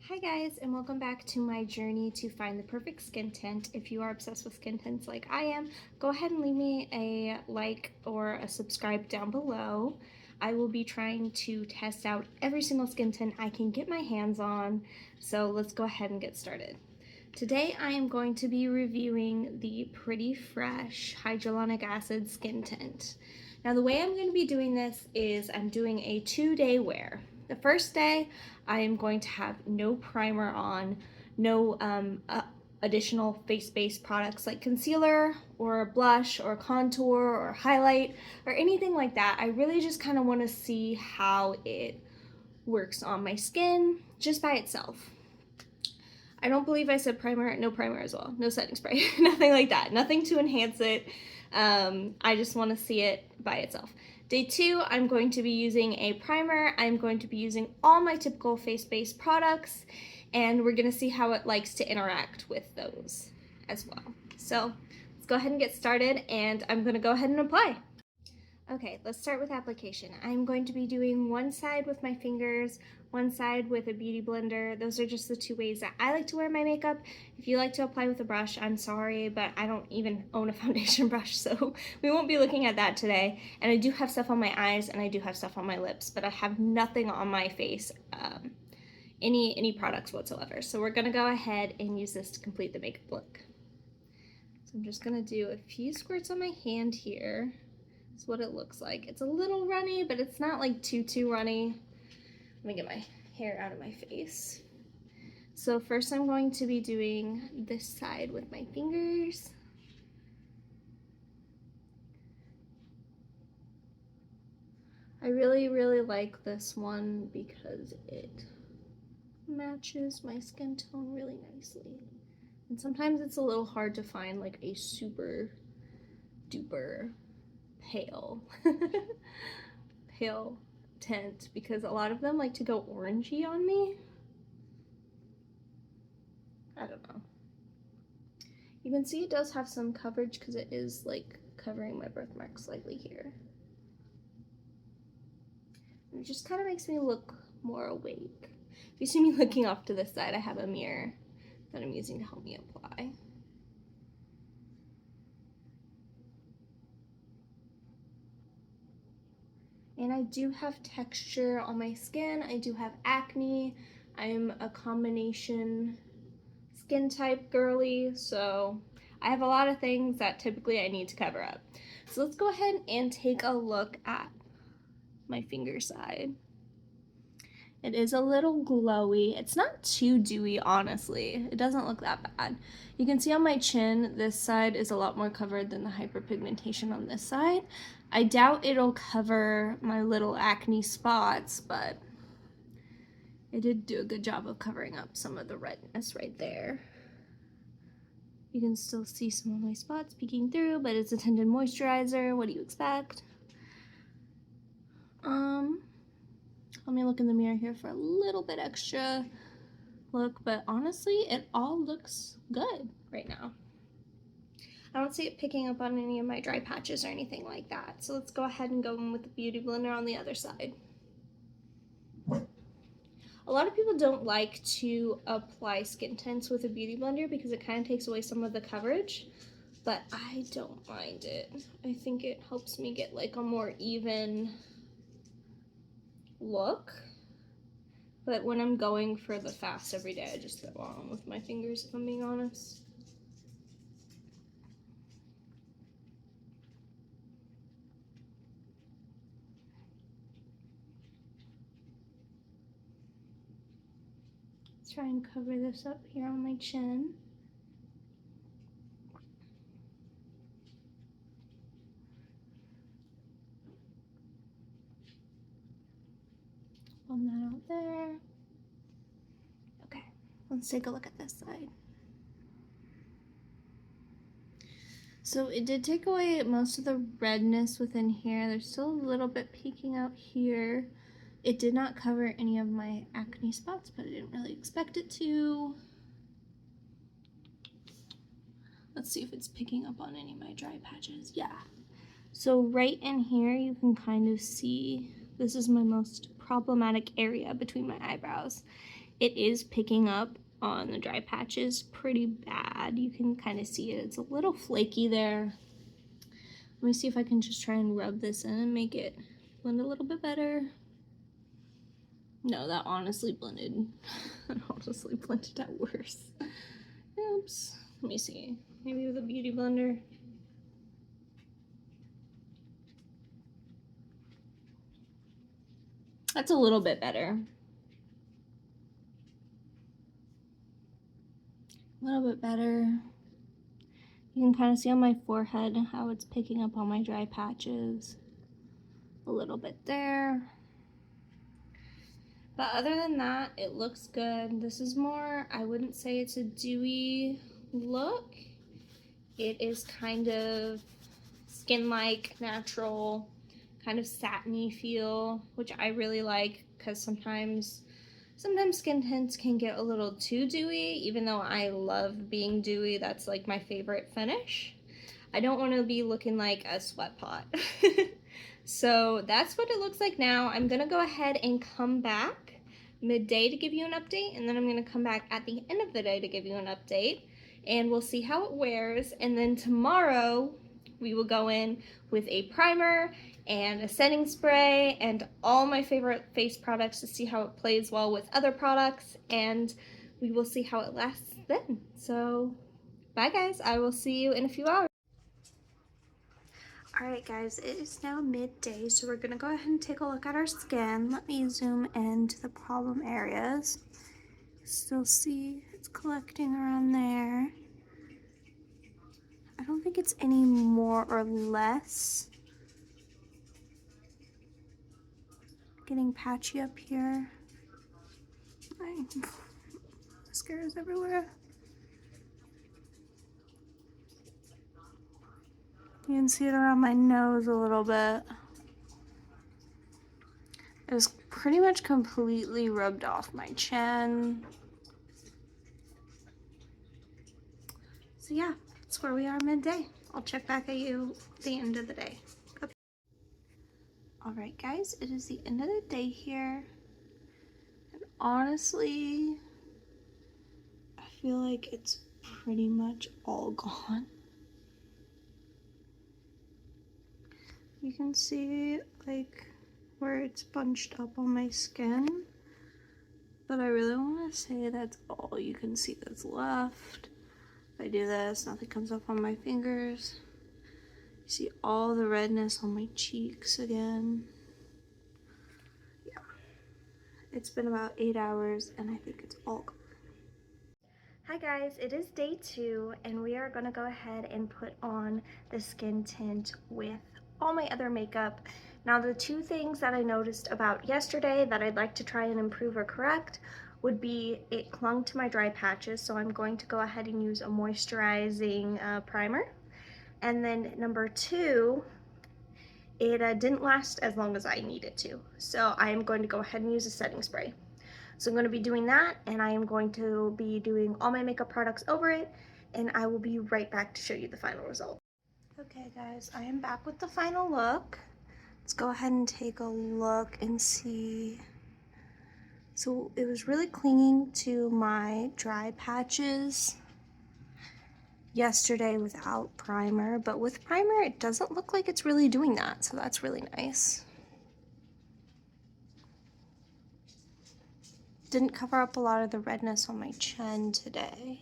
Hi guys, and welcome back to my journey to find the perfect skin tint. If you are obsessed with skin tints like I am, go ahead and leave me a like or a subscribe down below. I will be trying to test out every single skin tint I can get my hands on, so let's go ahead and get started. Today I am going to be reviewing the Pretty Fresh Hyaluronic Acid Skin Tint. Now the way I'm going to be doing this is I'm doing a 2-day wear. The first day I am going to have no primer on, no additional face-based products like concealer or blush or contour or highlight or anything like that. I really just kind of want to see how it works on my skin just by itself. I don't believe I said primer, no primer as well, no setting spray, nothing like that, nothing to enhance it. I just want to see it by itself. Day 2, I'm going to be using a primer. I'm going to be using all my typical face-based products, and we're going to see how it likes to interact with those as well. So let's go ahead and get started, and I'm going to go ahead and apply. Okay, let's start with application. I'm going to be doing one side with my fingers, one side with a beauty blender. Those are just the two ways that I like to wear my makeup. If you like to apply with a brush, I'm sorry, but I don't even own a foundation brush, so we won't be looking at that today. And I do have stuff on my eyes and I do have stuff on my lips, but I have nothing on my face, any products whatsoever. So we're gonna go ahead and use this to complete the makeup look. So I'm just gonna do a few squirts on my hand here. That's what it looks like. It's a little runny, but it's not like too runny. Let me get my hair out of my face. So first I'm going to be doing this side with my fingers. I really like this one because it matches my skin tone really nicely. And sometimes it's a little hard to find like a super duper pale pale tint because a lot of them like to go orangey on me. I don't know. You can see it does have some coverage because it is like covering my birthmark slightly here. And it just kind of makes me look more awake. If you see me looking off to this side, I have a mirror that I'm using to help me apply. And I do have texture on my skin. I do have acne. I'm a combination skin type girly, so I have a lot of things that typically I need to cover up. So let's go ahead and take a look at my finger side. It is a little glowy. It's not too dewy, honestly. It doesn't look that bad. You can see on my chin, this side is a lot more covered than the hyperpigmentation on this side. I doubt it'll cover my little acne spots, but it did do a good job of covering up some of the redness right there. You can still see some of my spots peeking through, but it's a Tinted Moisturizer. What do you expect? Let me look in the mirror here for a little bit extra look, but honestly, it all looks good right now. I don't see it picking up on any of my dry patches or anything like that. So let's go ahead and go in with the Beauty Blender on the other side. A lot of people don't like to apply skin tints with a Beauty Blender because it kind of takes away some of the coverage, but I don't mind it. I think it helps me get like a more even look. But when I'm going for the fast every day, I just go on with my fingers, if I'm being honest. Let's try and cover this up here on my chin. Blend that out there. Okay, let's take a look at this side. So it did take away most of the redness within here. There's still a little bit peeking out here. It did not cover any of my acne spots, but I didn't really expect it to. Let's see if it's picking up on any of my dry patches. Yeah. So right in here, you can kind of see, this is my most problematic area between my eyebrows. it is picking up on the dry patches pretty bad. You can kind of see it. It's a little flaky there. Let me see if I can just try and rub this in and make it blend a little bit better. No, that honestly blended. That honestly blended out worse. Oops. Let me see. Maybe with a beauty blender. That's a little bit better. A little bit better. You can kind of see on my forehead how it's picking up on my dry patches. A little bit there. But other than that, it looks good. This is more, I wouldn't say it's a dewy look. It is kind of skin-like, natural, kind of satiny feel, which I really like because sometimes skin tints can get a little too dewy, even though I love being dewy. That's like my favorite finish. I don't want to be looking like a sweat pot. So that's what it looks like now. I'm gonna go ahead and come back midday to give you an update, and then I'm gonna come back at the end of the day to give you an update, and we'll see how it wears. And then tomorrow we will go in with a primer and a setting spray and all my favorite face products to see how it plays well with other products, and we will see how it lasts then. So bye guys, I will see you in a few hours. Alright guys, it is now midday, so we're going to go ahead and take a look at our skin. Let me zoom into the problem areas. Still see it's collecting around there. I don't think it's any more or less. Getting patchy up here. My mascara's everywhere. You can see it around my nose a little bit. It was pretty much completely rubbed off my chin. So yeah, that's where we are midday. I'll check back at you at the end of the day. Okay. Alright guys, it is the end of the day here. And honestly, I feel like it's pretty much all gone. You can see like where it's bunched up on my skin, but I really want to say that's all you can see that's left. If I do this, nothing comes up on my fingers. You see all the redness on my cheeks again. Yeah, it's been about 8 hours and I think it's all gone. Hi guys, it is day 2 and we are gonna go ahead and put on the skin tint with all my other makeup. Now the 2 things that I noticed about yesterday that I'd like to try and improve or correct would be it clung to my dry patches, so I'm going to go ahead and use a moisturizing primer. And then number 2, it didn't last as long as I needed to, so I am going to go ahead and use a setting spray. So I'm going to be doing that, and I am going to be doing all my makeup products over it, and I will be right back to show you the final result. Okay guys, I am back with the final look. Let's go ahead and take a look and see. So it was really clinging to my dry patches yesterday without primer, but with primer it doesn't look like it's really doing that, so that's really nice. Didn't cover up a lot of the redness on my chin today.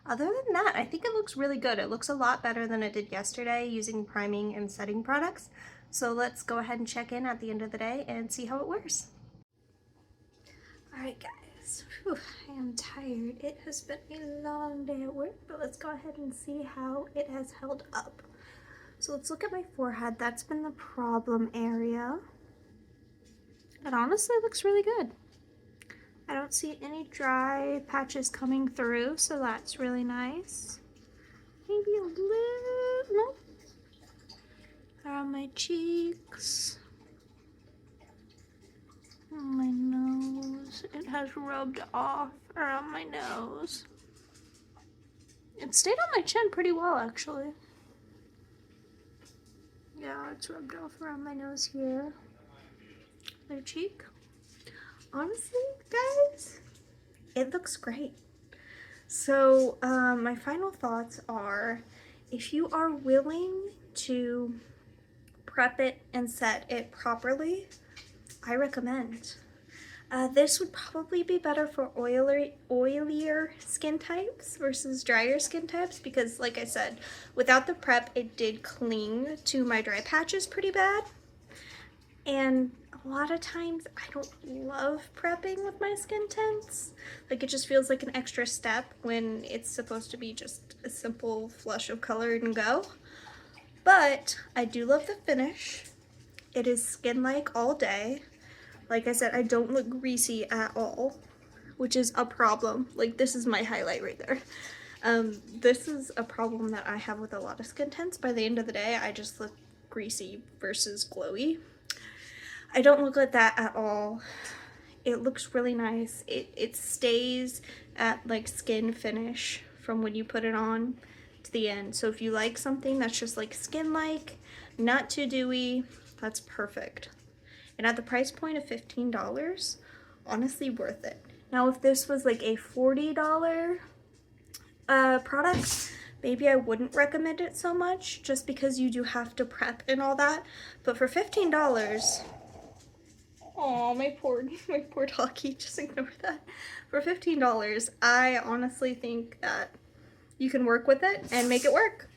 Other than that, I think it looks really good. It looks a lot better than it did yesterday using priming and setting products. So let's go ahead and check in at the end of the day and see how it wears. Alright guys, whew, I am tired. It has been a long day at work, but let's go ahead and see how it has held up. So let's look at my forehead. That's been the problem area. It honestly looks really good. I don't see any dry patches coming through, so that's really nice. Maybe a little around my cheeks, on my nose. It has rubbed off around my nose. It stayed on my chin pretty well, actually. Yeah, it's rubbed off around my nose here. Other cheek. honestly, guys, it looks great. So my final thoughts are, if you are willing to prep it and set it properly, I recommend. This would probably be better for oilier skin types versus drier skin types because, like I said, without the prep, it did cling to my dry patches pretty bad. And a lot of times I don't love prepping with my skin tints. Like, it just feels like an extra step when it's supposed to be just a simple flush of color and go. But I do love the finish. It is skin-like all day. Like I said, I don't look greasy at all, which is a problem. Like, this is my highlight right there. This is a problem that I have with a lot of skin tints. By the end of the day, I just look greasy versus glowy. I don't look like that at all. It looks really nice. It stays at like skin finish from when you put it on to the end. So if you like something that's just like skin-like, not too dewy, that's perfect. And at the price point of $15, honestly worth it. Now, if this was like a $40 product, maybe I wouldn't recommend it so much just because you do have to prep and all that. But for $15, oh, my poor doggy, just ignore that. For $15, I honestly think that you can work with it and make it work.